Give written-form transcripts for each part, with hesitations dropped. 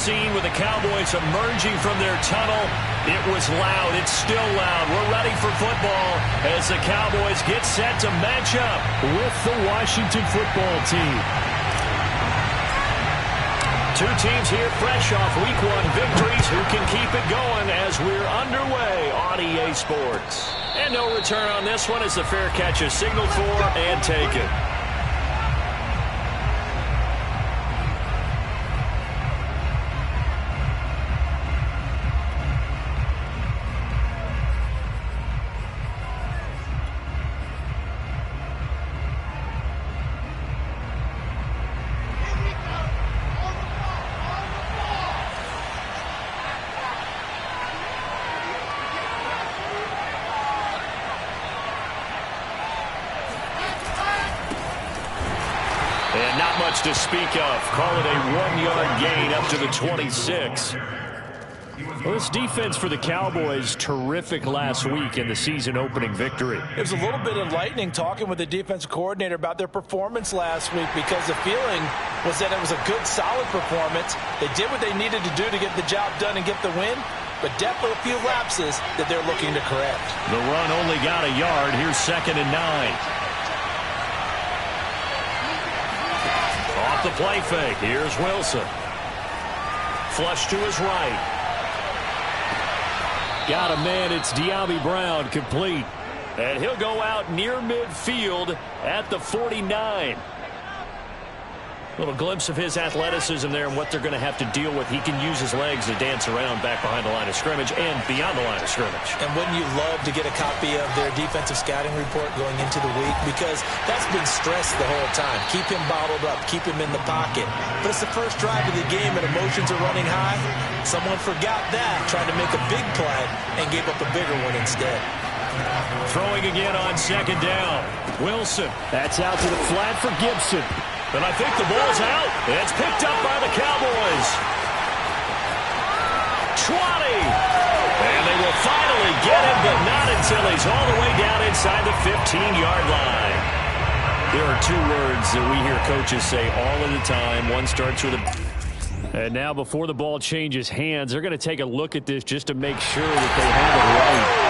Scene with the Cowboys emerging from their tunnel. It was loud. It's still loud. We're ready for football as the Cowboys get set to match up with the Washington football team. Two teams here fresh off Week 1 victories who can keep it going as we're underway on EA Sports. And no return on this one as the fair catch is signaled for and taken. And not much to speak of. Call it a 1-yard gain up to the 26. Well, this defense for the Cowboys, terrific last week in the season-opening victory. It was a little bit enlightening talking with the defensive coordinator about their performance last week because the feeling was that it was a good, solid performance. They did what they needed to do to get the job done and get the win, but definitely a few lapses that they're looking to correct. The run only got a yard. Here's 2nd and 9. Off the play fake. Here's Wilson. Flush to his right. Got a man. It's De'Ami Brown, complete. And he'll go out near midfield at the 49. Little glimpse of his athleticism there and what they're going to have to deal with. He can use his legs to dance around back behind the line of scrimmage and beyond the line of scrimmage. And wouldn't you love to get a copy of their defensive scouting report going into the week? Because that's been stressed the whole time. Keep him bottled up. Keep him in the pocket. But it's the first drive of the game and emotions are running high. Someone forgot that, tried to make a big play, and gave up a bigger one instead. Throwing again on 2nd down. Wilson. That's out to the flat for Gibson. And I think the ball's out. It's picked up by the Cowboys. 20. And they will finally get him, but not until he's all the way down inside the 15-yard line. There are two words that we hear coaches say all of the time. One starts with a... And now before the ball changes hands, they're going to take a look at this just to make sure that they have it right.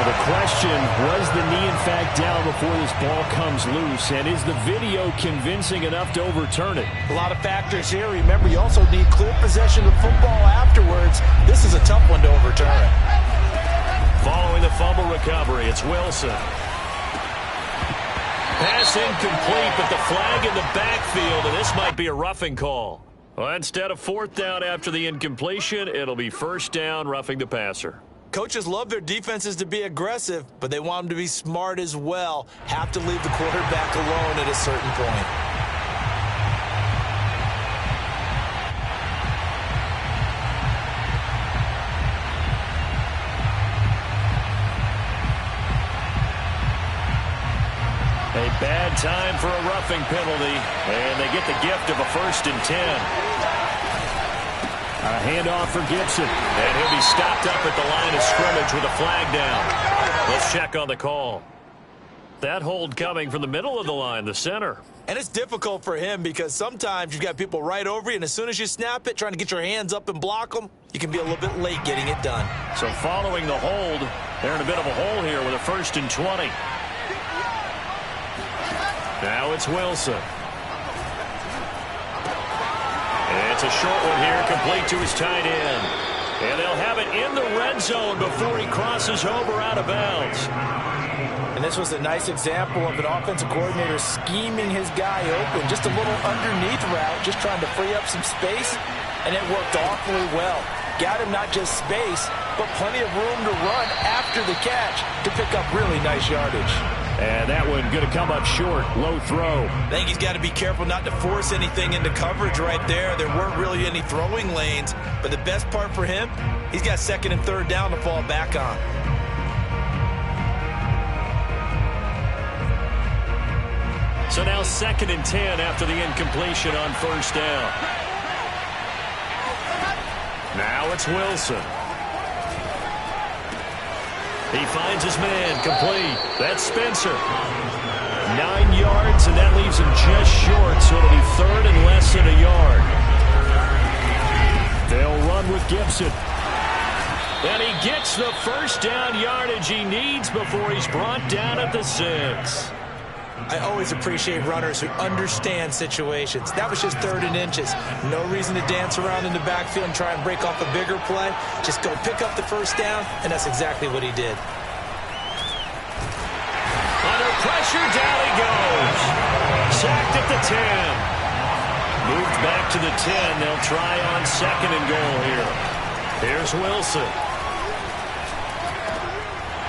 The question, was the knee in fact down before this ball comes loose? And is the video convincing enough to overturn it? A lot of factors here. Remember, you also need clear possession of football afterwards. This is a tough one to overturn. Following the fumble recovery, it's Wilson. Pass incomplete, but the flag in the backfield, and this might be a roughing call. Well, instead of 4th down after the incompletion, it'll be 1st down, roughing the passer. Coaches love their defenses to be aggressive, but they want them to be smart as well. Have to leave the quarterback alone at a certain point. A bad time for a roughing penalty, and they get the gift of a 1st and 10. A handoff for Gibson. And he'll be stopped up at the line of scrimmage with a flag down. Let's check on the call. That hold coming from the middle of the line, the center. And it's difficult for him because sometimes you've got people right over you, and as soon as you snap it, trying to get your hands up and block them, you can be a little bit late getting it done. So following the hold, they're in a bit of a hole here with a 1st and 20. Now it's Wilson. It's a short one here, complete to his tight end. And they'll have it in the red zone before he crosses over out of bounds. And this was a nice example of an offensive coordinator scheming his guy open. Just a little underneath route, just trying to free up some space, and it worked awfully well. Got him not just space, but plenty of room to run after the catch to pick up really nice yardage. And that one going to come up short. Low throw. I think he's got to be careful not to force anything into coverage right there. There weren't really any throwing lanes. But the best part for him, he's got 2nd and 3rd down to fall back on. So now 2nd and 10 after the incompletion on 1st down. Now it's Wilson. He finds his man, complete. That's Spencer. 9 yards, and that leaves him just short, so it'll be third and less than a yard. They'll run with Gibson. And he gets the first down yardage he needs before he's brought down at the 6. I always appreciate runners who understand situations. That was just 3rd and inches. No reason to dance around in the backfield and try and break off a bigger play. Just go pick up the first down, and that's exactly what he did. Under pressure, down he goes. Sacked at the 10. Moved back to the 10. They'll try on 2nd and goal here. Here's Wilson.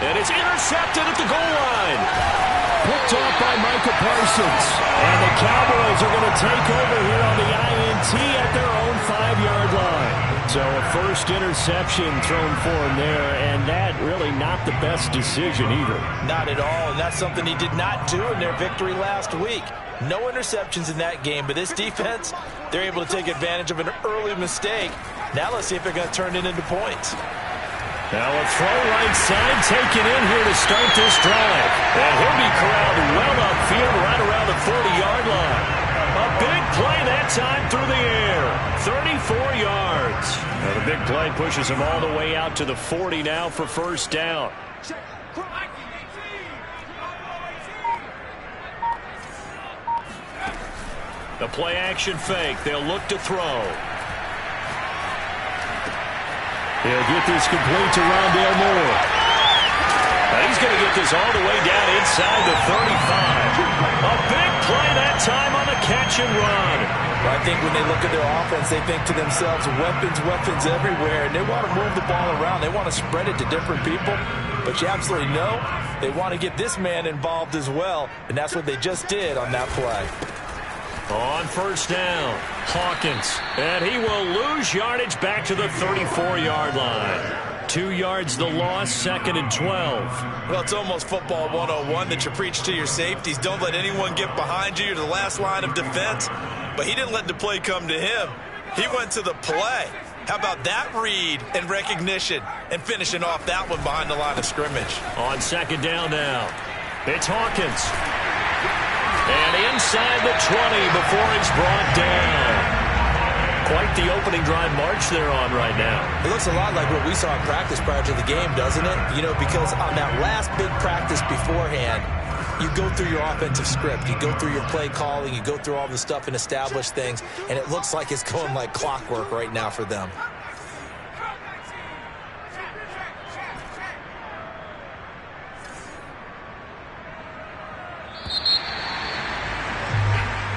And it's intercepted at the goal line. Picked off by Micah Parsons. And the Cowboys are going to take over here on the INT at their own 5-yard line. So a first interception thrown for him there, and that really not the best decision either. Not at all, and that's something he did not do in their victory last week. No interceptions in that game, but this defense, they're able to take advantage of an early mistake. Now let's see if they're going to turn it into points. Now a throw right side taken in here to start this drive. And he'll be corralled well upfield right around the 40-yard line. A big play that time through the air. 34 yards. Now the big play pushes him all the way out to the 40 now for first down. The play action fake. They'll look to throw. He'll get this complete to Rondale Moore. Now he's going to get this all the way down inside the 35. A big play that time on the catch and run. Well, I think when they look at their offense, they think to themselves, weapons everywhere, and they want to move the ball around. They want to spread it to different people, but you absolutely know they want to get this man involved as well, and that's what they just did on that play. On first down, Hawkins, and he will lose yardage back to the 34-yard line. 2 yards the loss, 2nd and 12. Well, it's almost football 101 that you preach to your safeties. Don't let anyone get behind you. You're the last line of defense. But he didn't let the play come to him. He went to the play. How about that read and recognition and finishing off that one behind the line of scrimmage? On 2nd down now, it's Hawkins. And inside the 20 before he's brought down. Quite the opening drive march they're on right now. It looks a lot like what we saw in practice prior to the game, doesn't it? You know, because on that last big practice beforehand, you go through your offensive script. You go through your play calling. You go through all the stuff and establish things. And it looks like it's going like clockwork right now for them.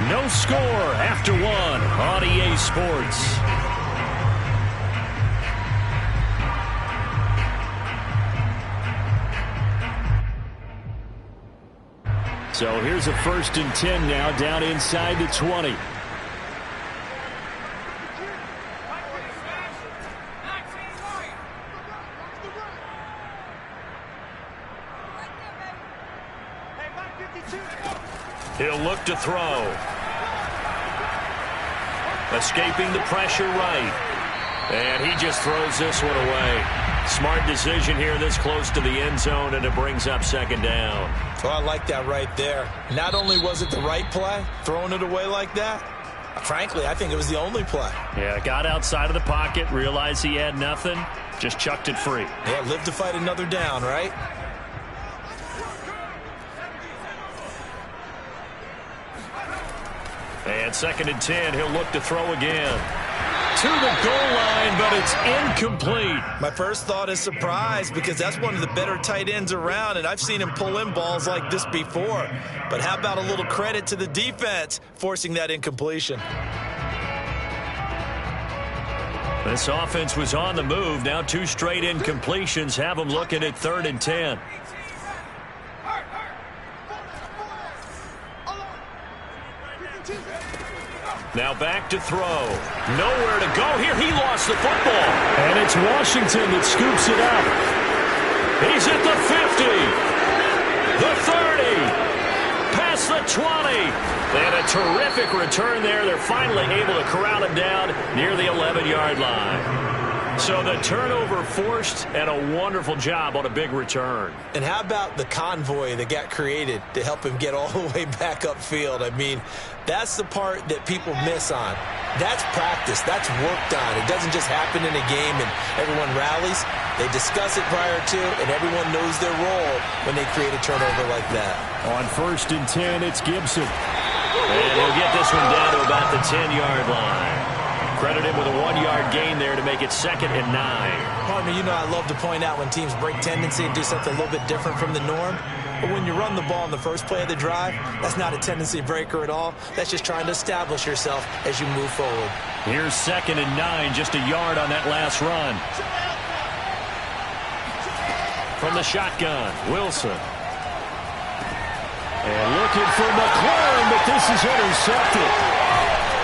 No score after 1 on EA Sports. So here's a 1st and 10 now down inside the 20. He'll look to throw. Escaping the pressure right. And he just throws this one away. Smart decision here this close to the end zone, and it brings up 2nd down. Well, I like that right there. Not only was it the right play, throwing it away like that, frankly, I think it was the only play. Yeah, got outside of the pocket, realized he had nothing, just chucked it free. Yeah, live to fight another down, right? And 2nd and 10, he'll look to throw again. To the goal line, but it's incomplete. My first thought is surprise, because that's one of the better tight ends around, and I've seen him pull in balls like this before. But how about a little credit to the defense forcing that incompletion? This offense was on the move. Now 2 straight incompletions have them looking at 3rd and 10. Now back to throw. Nowhere to go here. He lost the football. And it's Washington that scoops it up. He's at the 50. The 30. Past the 20. And a terrific return there. They're finally able to corral him down near the 11-yard line. So the turnover forced, and a wonderful job on a big return. And how about the convoy that got created to help him get all the way back upfield? I mean, that's the part that people miss on. That's practice. That's worked on. It doesn't just happen in a game and everyone rallies. They discuss it prior to, and everyone knows their role when they create a turnover like that. On 1st and 10, it's Gibson. And he'll get this one down to about the 10-yard line. Credit him with a 1-yard gain there to make it 2nd and 9. Partner, you know I love to point out when teams break tendency and do something a little bit different from the norm. But when you run the ball in the first play of the drive, that's not a tendency breaker at all. That's just trying to establish yourself as you move forward. Here's 2nd and 9, just a yard on that last run. From the shotgun, Wilson. And looking for McLaurin, but this is intercepted.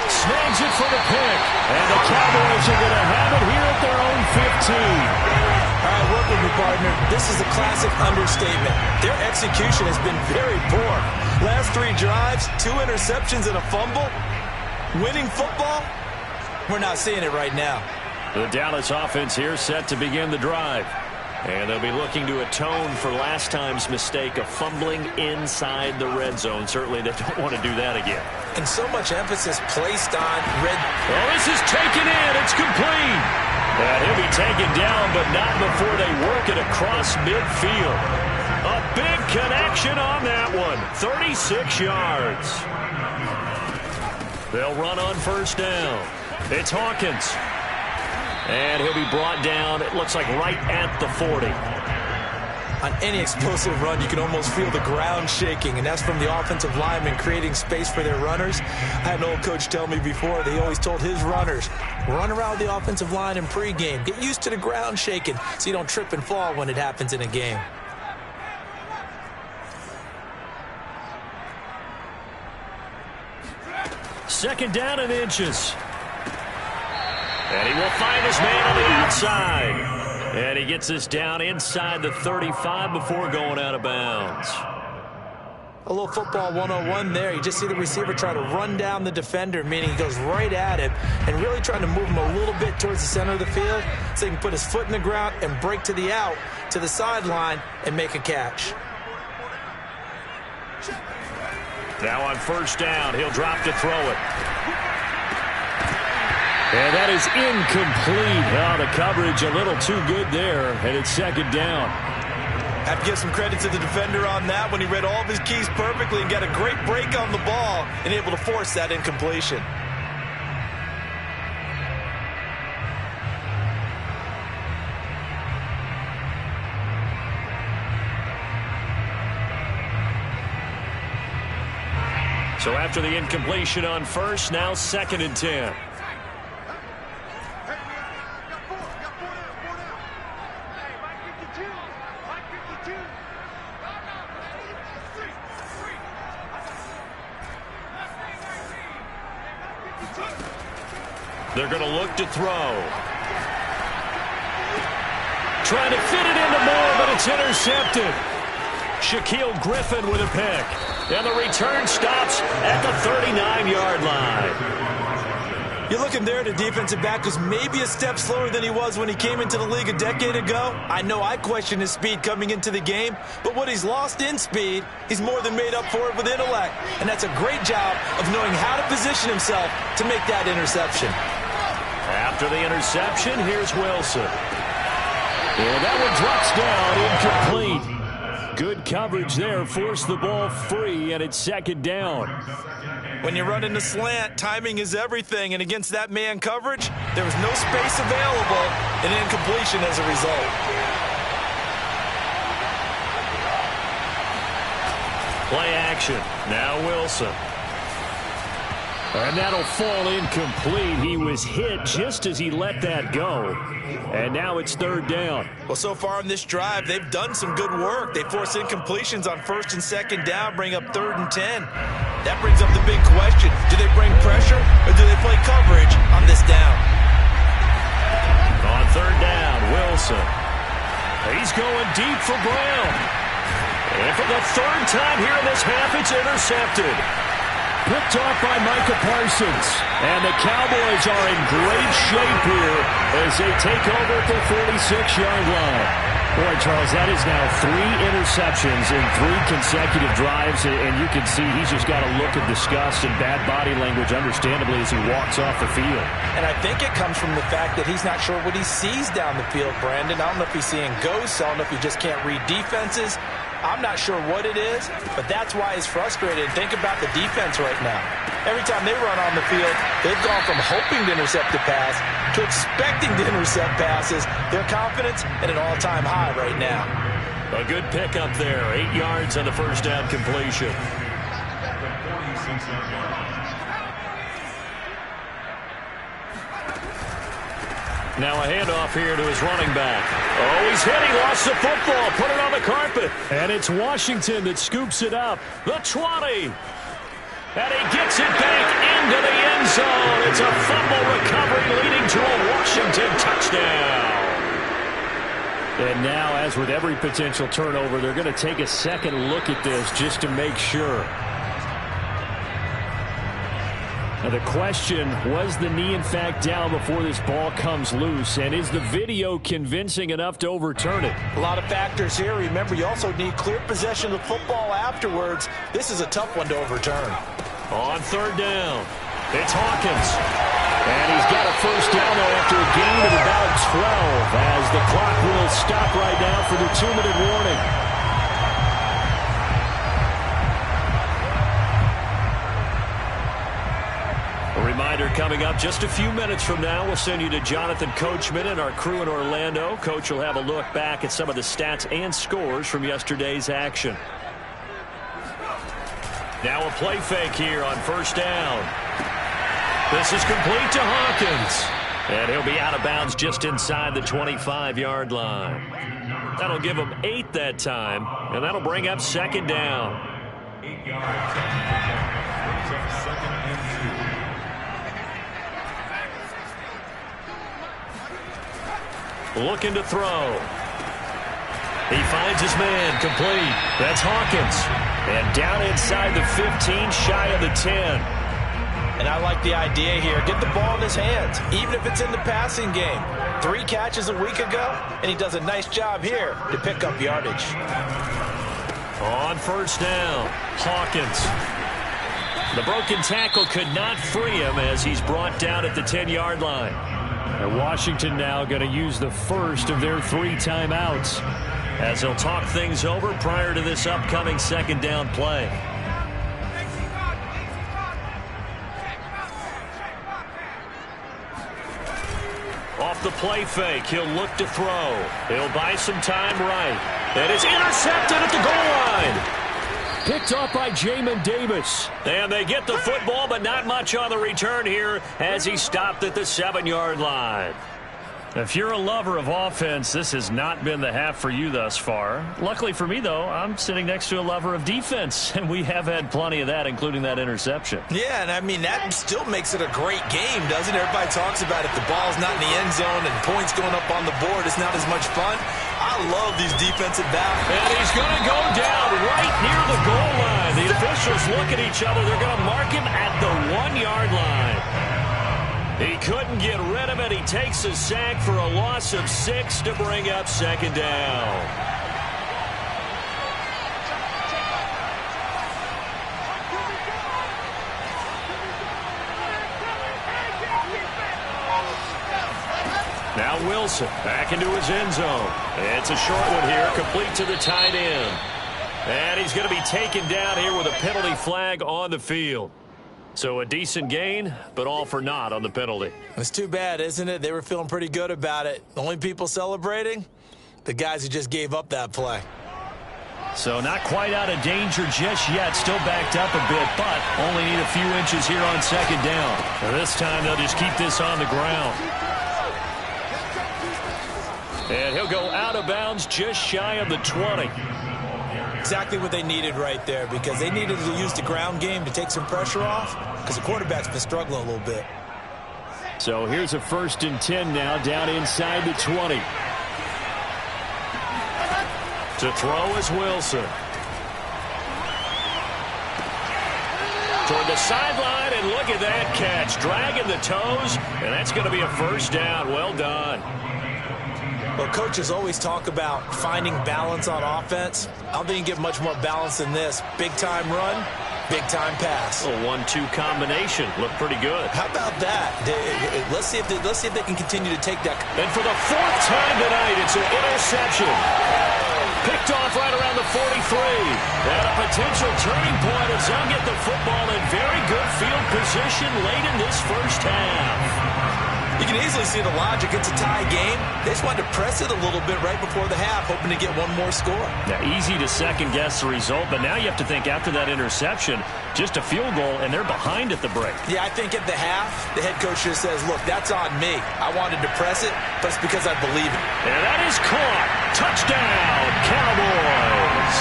Snags it for the pick. And the Cowboys are going to have it here at their own 15. All right, work with me, partner. This is a classic understatement. Their execution has been very poor. Last 3 drives, 2 interceptions and a fumble. Winning football? We're not seeing it right now. The Dallas offense here set to begin the drive. And they'll be looking to atone for last time's mistake of fumbling inside the red zone. Certainly they don't want to do that again. And so much emphasis placed on red. Oh, this is taken in. It's complete. And he'll be taken down, but not before they work it across midfield. A big connection on that one. 36 yards. They'll run on 1st down. It's Hawkins. And he'll be brought down, it looks like, right at the 40. On any explosive run, you can almost feel the ground shaking, and that's from the offensive linemen creating space for their runners. I had an old coach tell me before, they always told his runners, run around the offensive line in pregame. Get used to the ground shaking so you don't trip and fall when it happens in a game. Second down and inches. And he will find his man on the outside. And he gets this down inside the 35 before going out of bounds. A little football 101 there. You just see the receiver try to run down the defender, meaning he goes right at him and really trying to move him a little bit towards the center of the field so he can put his foot in the ground and break to the out, to the sideline, and make a catch. Now on 1st down, he'll drop to throw it. And that is incomplete. Oh, the coverage a little too good there, and it's 2nd down. Have to give some credit to the defender on that when he read all of his keys perfectly and got a great break on the ball and able to force that incompletion. So after the incompletion on 1st, now 2nd and 10. They're going to look to throw. Trying to fit it into Moore, but it's intercepted. Shaquille Griffin with a pick. And the return stops at the 39-yard line. You're looking there at a defensive back who's maybe a step slower than he was when he came into the league a decade ago. I know I questioned his speed coming into the game, but what he's lost in speed, he's more than made up for it with intellect. And that's a great job of knowing how to position himself to make that interception. After the interception, here's Wilson. And that one drops down, incomplete. Good coverage there, forced the ball free, and it's 2nd down. When you run in the slant, timing is everything, and against that man coverage, there was no space available, and incompletion as a result. Play action. Now Wilson. And that'll fall incomplete. He was hit just as he let that go. And now it's 3rd down. Well, so far in this drive, they've done some good work. They force incompletions on 1st and 2nd down, bring up 3rd and 10. That brings up the big question. Do they bring pressure or do they play coverage on this down? On 3rd down, Wilson. He's going deep for Brown. And for the 3rd time here in this half, it's intercepted. picked off by Micah Parsons. And the Cowboys are in great shape here as they take over at the 46-yard line. Boy, Charles, that is now 3 interceptions in 3 consecutive drives, and you can see he's just got a look of disgust and bad body language, understandably, as he walks off the field. And I think it comes from the fact that he's not sure what he sees down the field, Brandon. I don't know if he's seeing ghosts. I don't know if he just can't read defenses. I'm not sure what it is, but that's why he's frustrated. Think about the defense right now. Every time they run on the field, they've gone from hoping to intercept a pass to expecting to intercept passes. Their confidence at an all-time high right now. A good pickup there. 8 yards on the first down completion. Now a handoff here to his running back. Oh, he's hit. He lost the football. Put it on the carpet. And it's Washington that scoops it up. The 20. And he gets it back into the end zone. It's a fumble recovery leading to a Washington touchdown. And now, as with every potential turnover, they're going to take a second look at this just to make sure. Now the question, was the knee in fact down before this ball comes loose? And is the video convincing enough to overturn it? A lot of factors here. Remember, you also need clear possession of the football afterwards. This is a tough one to overturn. On third down, it's Hawkins. And he's got a first down there after a gain of about 12 as the clock will stop right now for the 2-minute warning. A reminder coming up just a few minutes from now, we'll send you to Jonathan Coachman and our crew in Orlando. Coach will have a look back at some of the stats and scores from yesterday's action. Now a play fake here on first down. This is complete to Hawkins. And he'll be out of bounds just inside the 25-yard line. That'll give him 8 that time, and that'll bring up second down. 8 yards. Second and 2. Looking to throw. He finds his man, complete. That's Hawkins. And down inside the 15, shy of the 10. And I like the idea here. Get the ball in his hands, even if it's in the passing game. 3 catches a week ago, and he does a nice job here to pick up yardage. On first down, Hawkins. The broken tackle could not free him as he's brought down at the 10-yard line. And Washington now going to use the first of their 3 timeouts as they'll talk things over prior to this upcoming second down play. Off the play fake, he'll look to throw. He'll buy some time right. And it's intercepted at the goal line. Picked off by Jamin Davis. And they get the football, but not much on the return here as he stopped at the 7-yard line. If you're a lover of offense, this has not been the half for you thus far. Luckily for me, though, I'm sitting next to a lover of defense, and we have had plenty of that, including that interception. Yeah, and I mean, that still makes it a great game, doesn't it? Everybody talks about if the ball's not in the end zone and points going up on the board, it's not as much fun. I love these defensive battles. And he's going to go down right near the goal line. The officials look at each other. They're going to mark him at the 1-yard line. He couldn't get rid of it. He takes a sack for a loss of 6 to bring up second down. Now Wilson back into his end zone. It's a short one here, complete to the tight end. And he's going to be taken down here with a penalty flag on the field. So a decent gain, but all for naught on the penalty. It's too bad, isn't it? They were feeling pretty good about it. The only people celebrating? The guys who just gave up that play. So not quite out of danger just yet. Still backed up a bit, but only need a few inches here on second down. Now this time they'll just keep this on the ground. And he'll go out of bounds just shy of the 20. Exactly what they needed right there, because they needed to use the ground game to take some pressure off, because the quarterback's been struggling a little bit. So here's a 1st and 10 now, down inside the 20. To throw is Wilson. toward the sideline, and look at that catch. Dragging the toes, and that's going to be a first down. Well done. Well, coaches always talk about finding balance on offense. I don't think you get much more balance than this. Big-time run, big-time pass. A 1-2 combination. Looked pretty good. How about that? Let's see if they can continue to take that. And for the fourth time tonight, it's an interception. Picked off right around the 43. And a potential turning point as they'll get the football in very good field position late in this first half. You can easily see the logic. It's a tie game. They just wanted to press it a little bit right before the half, hoping to get one more score. Now, easy to second-guess the result, but now you have to think after that interception, just a field goal, and they're behind at the break. Yeah, I think at the half, the head coach just says, look, that's on me. I wanted to press it, but it's because I believe it. And that is caught. Touchdown, Cowboys.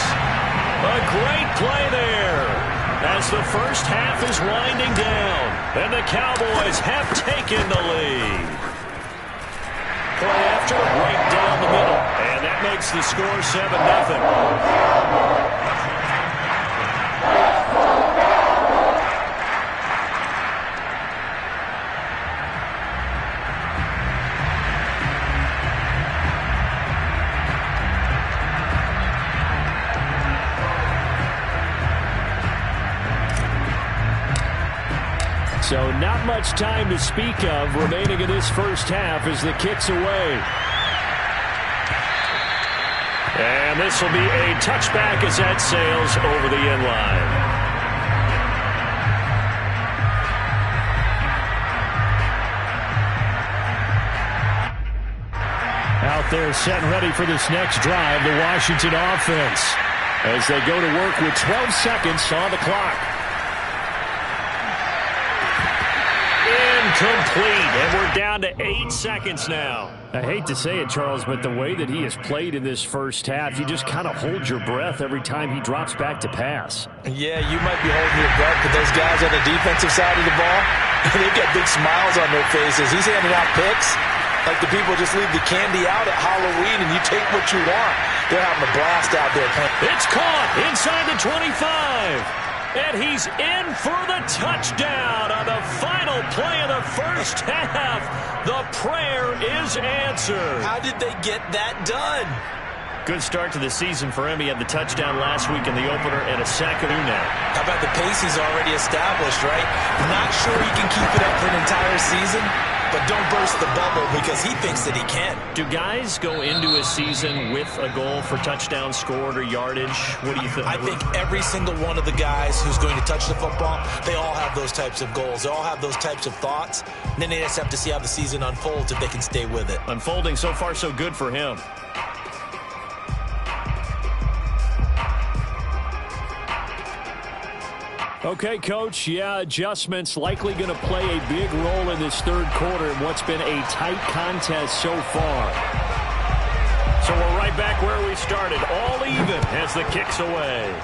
A great play there as the first half is winding down, and the Cowboys have taken the lead. Play after, right down the middle, and that makes the score 7-0. So not much time to speak of remaining in this first half as the kick's away. And this will be a touchback as that sails over the end line. Out there set and ready for this next drive, the Washington offense, as they go to work with 12 seconds on the clock. Complete, and we're down to 8 seconds now. I hate to say it, Charles, but the way that he has played in this first half, you just kind of hold your breath every time he drops back to pass. Yeah, you might be holding your breath, but those guys on the defensive side of the ball, they've got big smiles on their faces. He's handing out picks like the people just leave the candy out at Halloween and you take what you want. They're having a blast out there playing. It's caught inside the 25. And he's in for the touchdown on the final play of the first half. The prayer is answered. How did they get that done? Good start to the season for him. He had the touchdown last week in the opener and a sack of now. How about the pace he's already established, right? Not sure he can keep it up for an entire season, but don't burst the bubble because he thinks that he can. Do guys go into a season with a goal for touchdown scored or yardage? What do you think? I think every single one of the guys who's going to touch the football, they all have those types of goals. They all have those types of thoughts. And then they just have to see how the season unfolds if they can stay with it. Unfolding so far so good for him. Okay, Coach, yeah, adjustments likely going to play a big role in this third quarter in what's been a tight contest so far. So we're right back where we started, all even as the kick's away.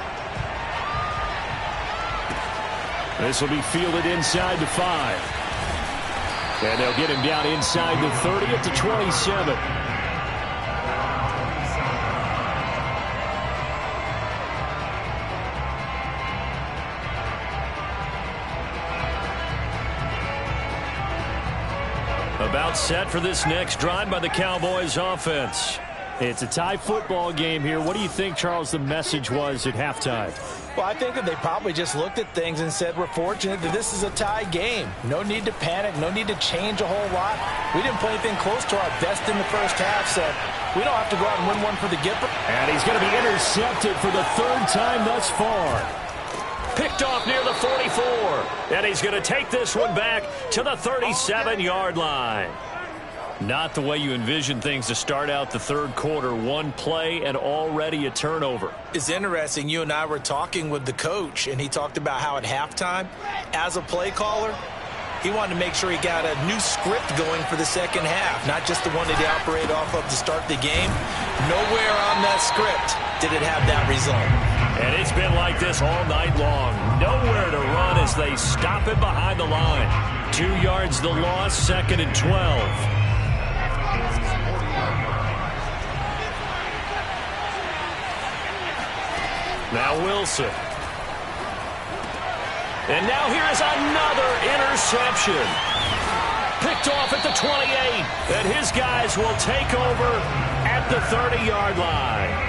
This will be fielded inside the 5. And they'll get him down inside the 30 at the 27. About set for this next drive by the Cowboys offense. It's a tie football game here. What do you think, Charles, the message was at halftime? Well, I think that they probably just looked at things and said, we're fortunate that this is a tie game. No need to panic. No need to change a whole lot. We didn't play anything close to our best in the first half, so we don't have to go out and win one for the Gipper. And he's going to be intercepted for the third time thus far. Picked off near the 44. And he's going to take this one back to the 37-yard line. Not the way you envision things to start out the third quarter. One play and already a turnover. It's interesting. You and I were talking with the coach, and he talked about how at halftime, as a play caller, he wanted to make sure he got a new script going for the second half, not just the one that he operated off of to start the game. Nowhere on that script did it have that result. And it's been like this all night long. Nowhere to run as they stop it behind the line. 2 yards the loss, 2nd and 12. Now Wilson. And now here is another interception. Picked off at the 28. And his guys will take over at the 30-yard line.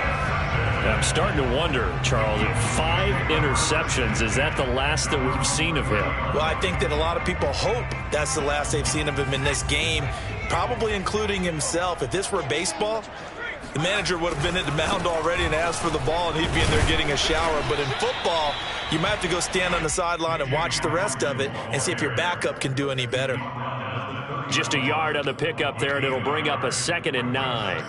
I'm starting to wonder, Charles, 5 interceptions, is that the last that we've seen of him? Well, I think that a lot of people hope that's the last they've seen of him in this game, probably including himself. If this were baseball, the manager would have been at the mound already and asked for the ball, and he'd be in there getting a shower. But in football, you might have to go stand on the sideline and watch the rest of it and see if your backup can do any better. Just a yard on the pickup there, and it'll bring up a 2nd and 9.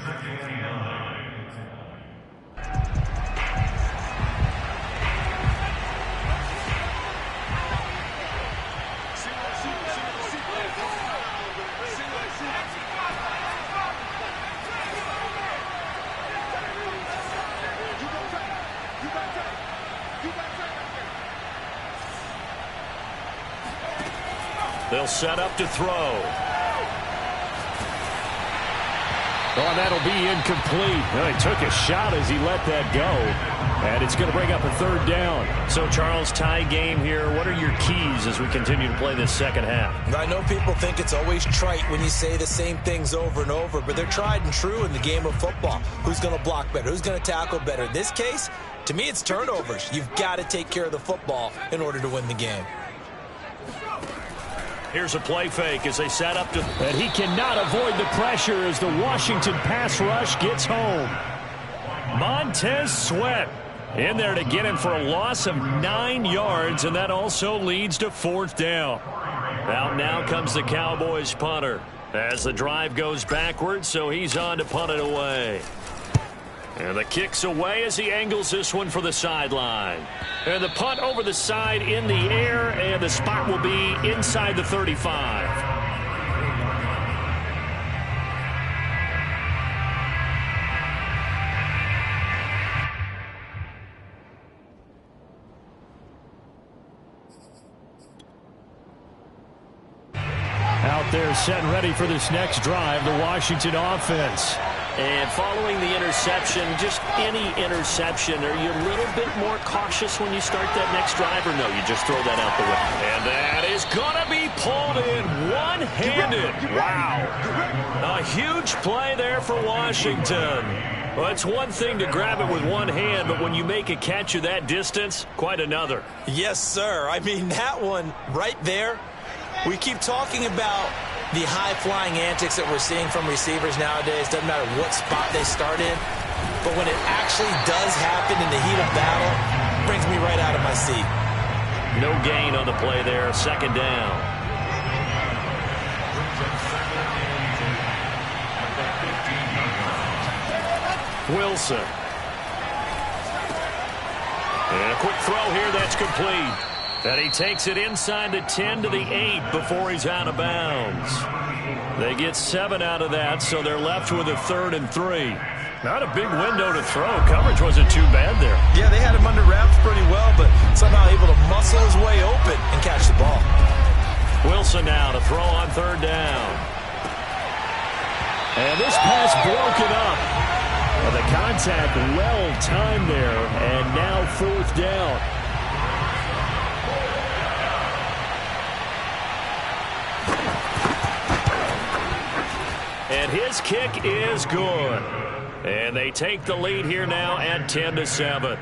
They'll set up to throw. Oh, and that'll be incomplete. Well, he took a shot as he let that go. And it's going to bring up a 3rd down. So, Charles, tie game here. What are your keys as we continue to play this second half? I know people think it's always trite when you say the same things over and over, but they're tried and true in the game of football. Who's going to block better? Who's going to tackle better? In this case, to me, it's turnovers. You've got to take care of the football in order to win the game. Here's a play fake as they set up to... And he cannot avoid the pressure as the Washington pass rush gets home. Montez Sweat in there to get him for a loss of 9 yards, and that also leads to 4th down. Out now comes the Cowboys punter as the drive goes backwards, so he's on to punt it away. And the kick's away as he angles this one for the sideline. And the punt over the side in the air, and the spot will be inside the 35. Out there set and ready for this next drive, the Washington offense. And following the interception, just any interception, are you a little bit more cautious when you start that next drive, or no, you just throw that out the way? And that is going to be pulled in one-handed. Wow. A huge play there for Washington. Well, it's one thing to grab it with one hand, but when you make a catch of that distance, quite another. Yes, sir. I mean, that one right there, we keep talking about the high-flying antics that we're seeing from receivers nowadays. Doesn't matter what spot they start in. But when it actually does happen in the heat of battle, it brings me right out of my seat. No gain on the play there. 2nd down. Wilson. And a quick throw here. That's complete. And he takes it inside the 10 to the 8 before he's out of bounds. They get 7 out of that, so they're left with a 3rd and 3. Not a big window to throw. Coverage wasn't too bad there. Yeah, they had him under wraps pretty well, but somehow able to muscle his way open and catch the ball. Wilson now to throw on 3rd down. And this pass broken up. Well, the contact well timed there, and now 4th down. And his kick is good. And they take the lead here now at 10-7.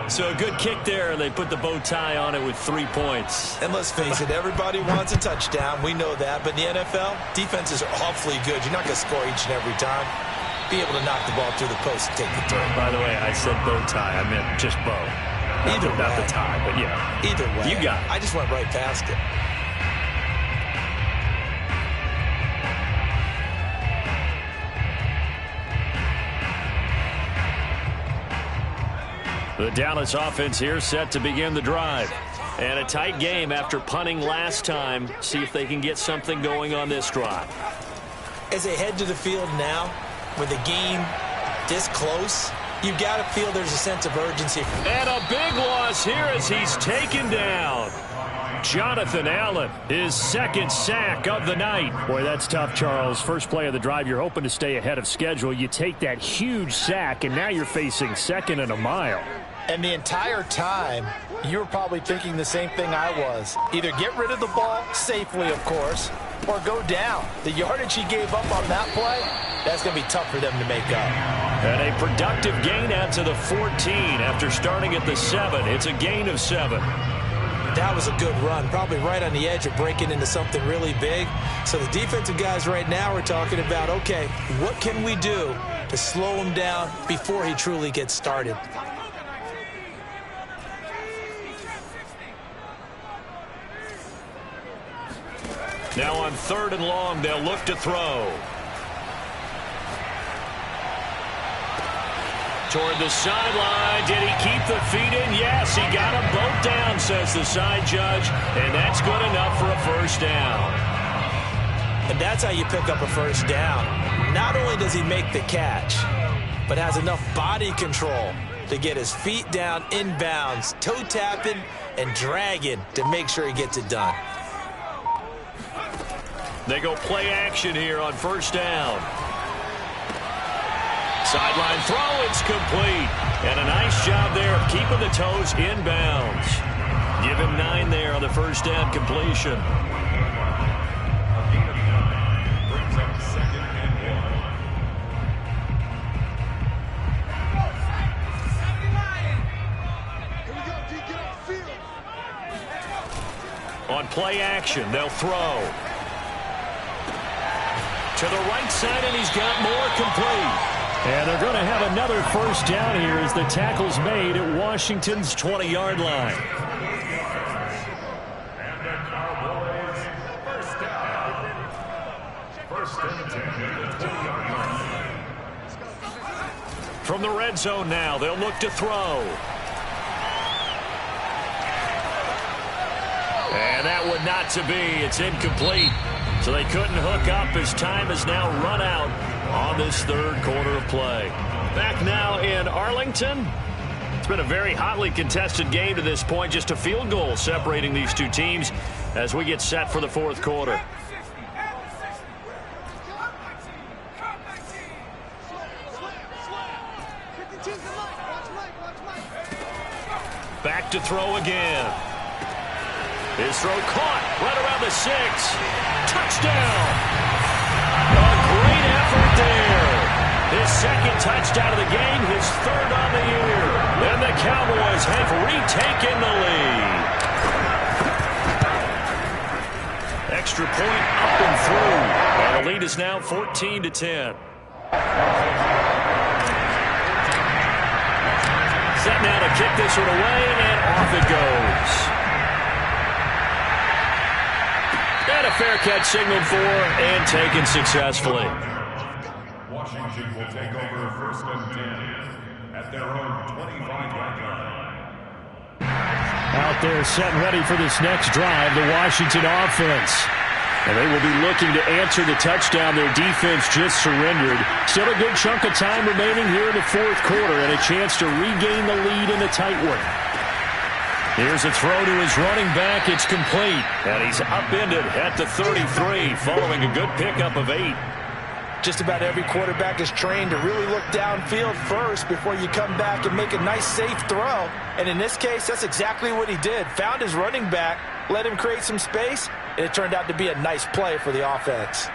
So a good kick there, and they put the bow tie on it with 3 points. And let's face it, everybody wants a touchdown. We know that. But in the NFL, defenses are awfully good. You're not going to score each and every time. Be able to knock the ball through the post and take the throw. By the way, I said bow tie. I meant just bow. Either way. Not the tie, but yeah. Either way. You got it. I just went right past it. The Dallas offense here set to begin the drive. And a tight game after punting last time. See if they can get something going on this drive. As they head to the field now, with the game this close, you've got to feel there's a sense of urgency. And a big loss here as he's taken down. Jonathan Allen, his 2nd sack of the night. Boy, that's tough, Charles. First play of the drive, you're hoping to stay ahead of schedule. You take that huge sack, and now you're facing 2nd and a mile. And the entire time, you were probably thinking the same thing I was. Either get rid of the ball, safely of course, or go down. The yardage he gave up on that play, that's going to be tough for them to make up. And a productive gain out to the 14 after starting at the 7. It's a gain of 7. That was a good run, probably right on the edge of breaking into something really big. So the defensive guys right now are talking about, okay, what can we do to slow him down before he truly gets started? Now on 3rd and long, they'll look to throw. Toward the sideline. Did he keep the feet in? Yes, he got them both down, says the side judge. And that's good enough for a first down. And that's how you pick up a first down. Not only does he make the catch, but has enough body control to get his feet down inbounds, toe tapping and dragging to make sure he gets it done. They go play action here on first down. Sideline throw, it's complete. And a nice job there of keeping the toes inbounds. Give him 9 there on the first down completion. Brings up 2nd and 1. On play action, they'll throw. To the right side, and he's got more complete. And they're going to have another first down here as the tackle's made at Washington's 20-yard line. And the Cowboys first down. First and 10 at the 20-yard line. From the red zone now, they'll look to throw. And that would not to be. It's incomplete. So they couldn't hook up as time has now run out on this 3rd quarter of play. Back now in Arlington. It's been a very hotly contested game to this point. Just a field goal separating these two teams as we get set for the 4th quarter. Back to throw again. His throw caught right around the 6. Touchdown! A great effort there. His 2nd touchdown of the game, his 3rd on the year. And the Cowboys have retaken the lead. Extra point up and through. And the lead is now 14-10. Set now to kick this one away, and off it goes. And a fair catch signaled for and taken successfully. Washington will take over 1st and 10 at their own 25-yard line. Out there set and ready for this next drive, the Washington offense. And they will be looking to answer the touchdown their defense just surrendered. Still a good chunk of time remaining here in the 4th quarter and a chance to regain the lead in a tight one. Here's a throw to his running back. It's complete. And he's upended at the 33 following a good pickup of 8. Just about every quarterback is trained to really look downfield first before you come back and make a nice, safe throw. And in this case, that's exactly what he did. Found his running back, let him create some space, and it turned out to be a nice play for the offense.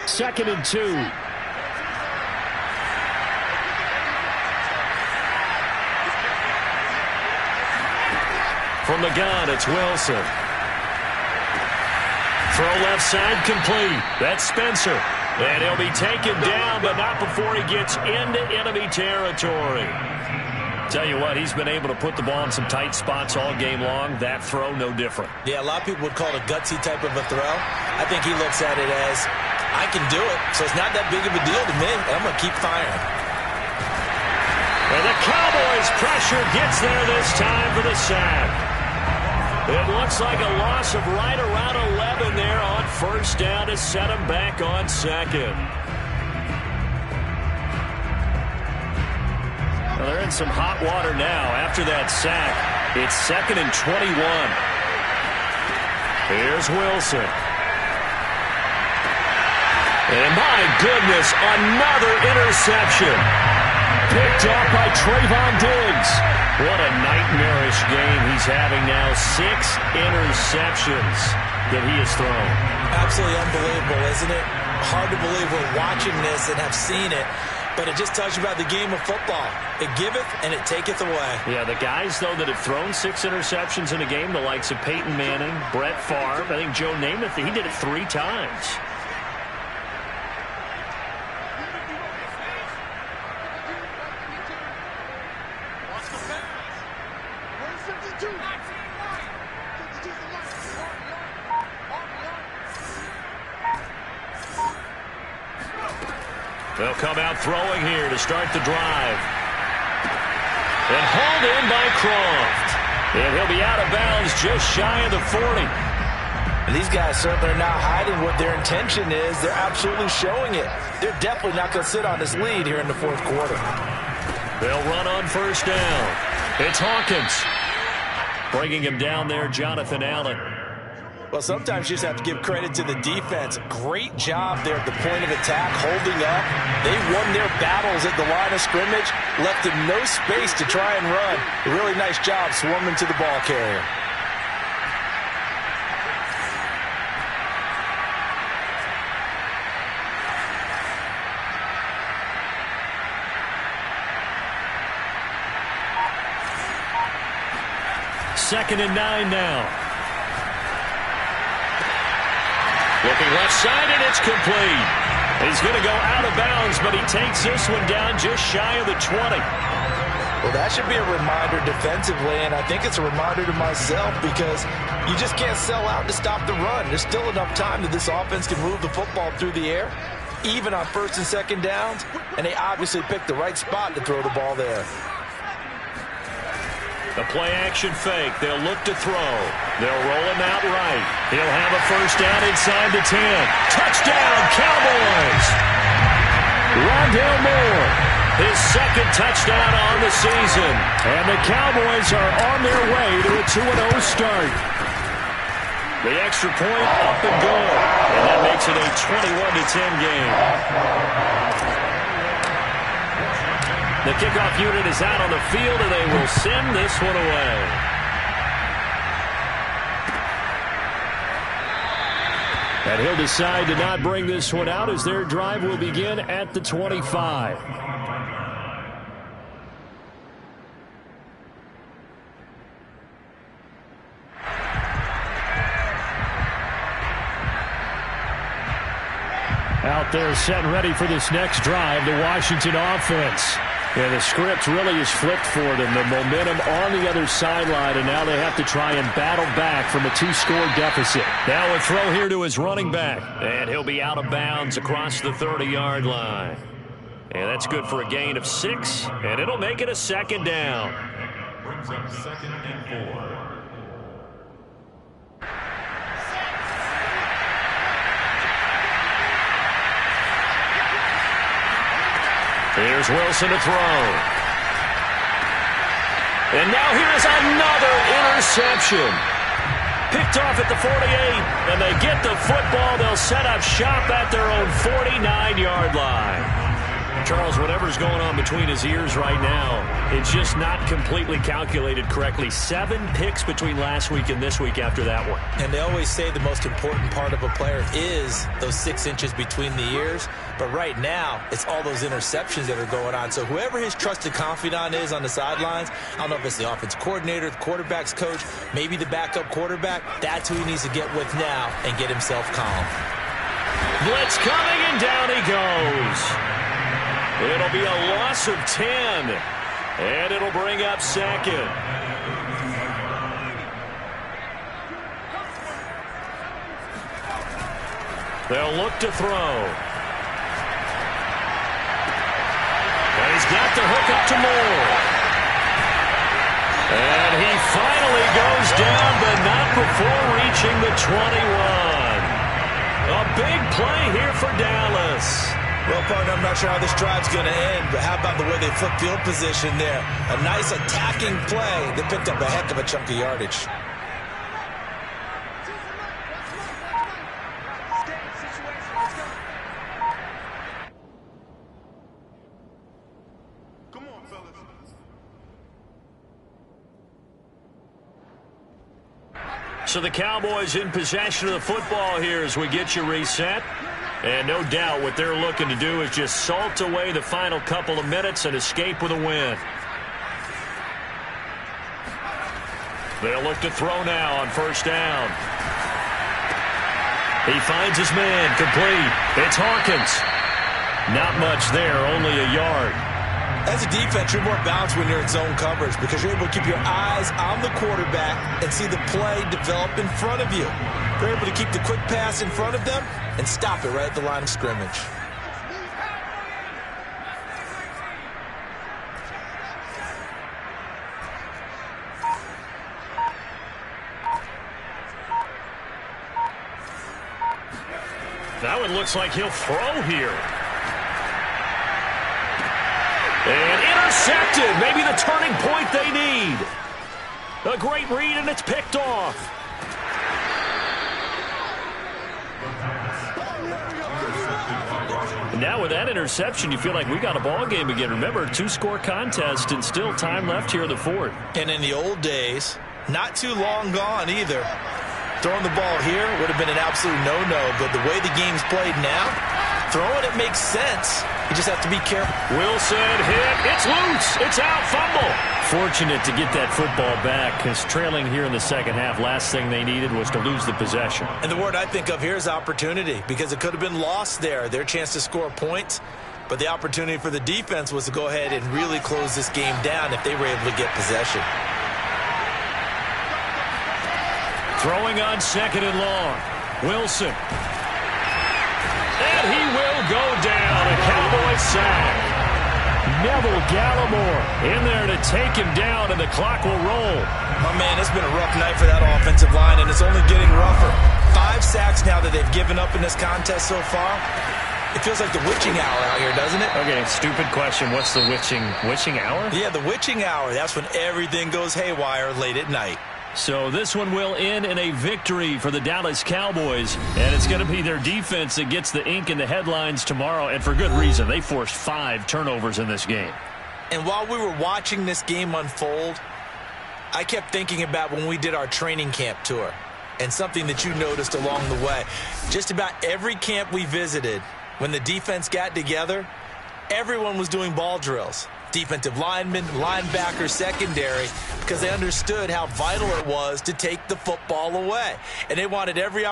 Second and 2. From the gun, it's Wilson. Throw left side complete. That's Spencer. And he'll be taken down, but not before he gets into enemy territory. Tell you what, he's been able to put the ball in some tight spots all game long. That throw, no different. Yeah, a lot of people would call it a gutsy type of a throw. I think he looks at it as, I can do it, so it's not that big of a deal to me. I'm going to keep firing. And the Cowboys' pressure gets there this time for the sack. It looks like a loss of right around 11 there on first down to set him back on 2nd. Well, they're in some hot water now after that sack. It's 2nd and 21. Here's Wilson. And my goodness, another interception. Picked off by Trayvon Diggs. What a nightmarish game he's having now. 6 interceptions that he has thrown. Absolutely unbelievable, isn't it? Hard to believe we're watching this and have seen it, but it just tells you about the game of football. It giveth and it taketh away. Yeah, the guys, though, that have thrown 6 interceptions in a game, the likes of Peyton Manning, Brett Favre, I think Joe Namath, he did it 3 times. They'll come out throwing here to start the drive. And hauled in by Croft. And he'll be out of bounds just shy of the 40. And these guys certainly are not hiding what their intention is. They're absolutely showing it. They're definitely not going to sit on this lead here in the 4th quarter. They'll run on first down. It's Hawkins. Bringing him down there, Jonathan Allen. Well, sometimes you just have to give credit to the defense. Great job there at the point of attack, holding up. They won their battles at the line of scrimmage, left them no space to try and run. A really nice job swarming to the ball carrier. Second and 9 now. Looking left side, and it's complete. He's going to go out of bounds, but he takes this one down just shy of the 20. Well, that should be a reminder defensively, and I think it's a reminder to myself because you just can't sell out to stop the run. There's still enough time that this offense can move the football through the air, even on 1st and 2nd downs, and they obviously picked the right spot to throw the ball there. The play-action fake. They'll look to throw. They'll roll him out right. He'll have a first down inside the 10. Touchdown, Cowboys! Rondale Moore, his 2nd touchdown on the season. And the Cowboys are on their way to a 2-0 start. The extra point up and good. And that makes it a 21-10 game. The kickoff unit is out on the field, and they will send this one away. And he'll decide to not bring this one out as their drive will begin at the 25. Out there set and ready for this next drive, the Washington offense. Yeah, the script really is flipped for them. The momentum on the other sideline, and now they have to try and battle back from a 2-score deficit. Now a throw here to his running back, and he'll be out of bounds across the 30-yard line. And that's good for a gain of 6, and it'll make it a 2nd down. Brings up 2nd and 4. Here's Wilson to throw. And now here's another interception. Picked off at the 48, and they get the football. They'll set up shop at their own 49-yard line. Charles, whatever's going on between his ears right now, it's just not completely calculated correctly. 7 picks between last week and this week after that one. And they always say the most important part of a player is those 6 inches between the ears. But right now, it's all those interceptions that are going on. So whoever his trusted confidant is on the sidelines, I don't know if it's the offense coordinator, the quarterback's coach, maybe the backup quarterback, that's who he needs to get with now and get himself calm. Blitz coming, and down he goes. It'll be a loss of 10, and it'll bring up 2nd. They'll look to throw. And he's got the hook up to Moore. And he finally goes down, but not before reaching the 21. A big play here for Dallas. Well, partner, I'm not sure how this drive's going to end, but how about the way they flip field position there? A nice attacking play that picked up a heck of a chunk of yardage. So the Cowboys in possession of the football here as we get you reset. And no doubt what they're looking to do is just salt away the final couple of minutes and escape with a win. They'll look to throw now on first down. He finds his man, complete. It's Hawkins. Not much there, only a yard. As a defense, you're more balanced when you're in zone coverage because you're able to keep your eyes on the quarterback and see the play develop in front of you. You're able to keep the quick pass in front of them and stop it right at the line of scrimmage. That one looks like he'll throw here. And intercepted. Maybe the turning point they need. A great read, and it's picked off. And now with that interception, you feel like we got a ball game again. Remember, 2-score contest and still time left here in the fourth. And in the old days, not too long gone either. Throwing the ball here would have been an absolute no-no, but the way the game's played now, throwing it makes sense. You just have to be careful. Wilson hit. It's loose. It's out. Fumble. Fortunate to get that football back because trailing here in the second half, last thing they needed was to lose the possession. And the word I think of here is opportunity because it could have been lost there, their chance to score points. But the opportunity for the defense was to go ahead and really close this game down if they were able to get possession. Throwing on second and long. Wilson. And he will go down. A Cowboy sack. Neville Gallimore in there to take him down, and the clock will roll. Oh, man, it's been a rough night for that offensive line, and it's only getting rougher. 5 sacks now that they've given up in this contest so far. It feels like the witching hour out here, doesn't it? Okay, stupid question. What's the witching hour? Yeah, the witching hour. That's when everything goes haywire late at night. So this one will end in a victory for the Dallas Cowboys, and it's going to be their defense that gets the ink in the headlines tomorrow, and for good reason. They forced 5 turnovers in this game. And while we were watching this game unfold, I kept thinking about when we did our training camp tour and something that you noticed along the way. Just about every camp we visited, when the defense got together, everyone was doing ball drills. Defensive linemen, linebackers, secondary, because they understood how vital it was to take the football away. And they wanted every